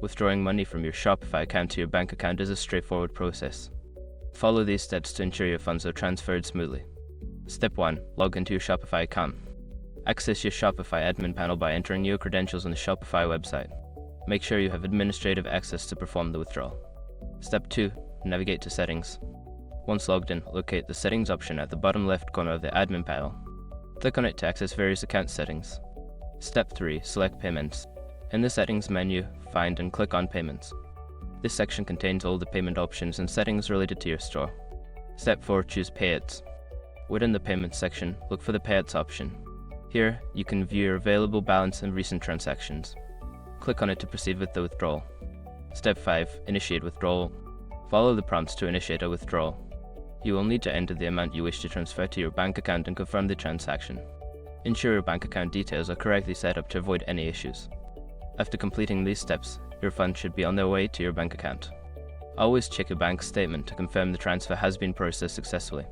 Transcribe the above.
Withdrawing money from your Shopify account to your bank account is a straightforward process. Follow these steps to ensure your funds are transferred smoothly. Step 1. Log into your Shopify account. Access your Shopify admin panel by entering your credentials on the Shopify website. Make sure you have administrative access to perform the withdrawal. Step 2. Navigate to Settings. Once logged in, locate the Settings option at the bottom left corner of the admin panel. Click on it to access various account settings. Step 3. Select Payments. In the Settings menu, find and click on Payments. This section contains all the payment options and settings related to your store. Step 4. Choose Payouts. Within the Payments section, look for the Payouts option. Here, you can view your available balance and recent transactions. Click on it to proceed with the withdrawal. Step 5. Initiate withdrawal. Follow the prompts to initiate a withdrawal. You will need to enter the amount you wish to transfer to your bank account and confirm the transaction. Ensure your bank account details are correctly set up to avoid any issues. After completing these steps, your funds should be on their way to your bank account. Always check your bank statement to confirm the transfer has been processed successfully.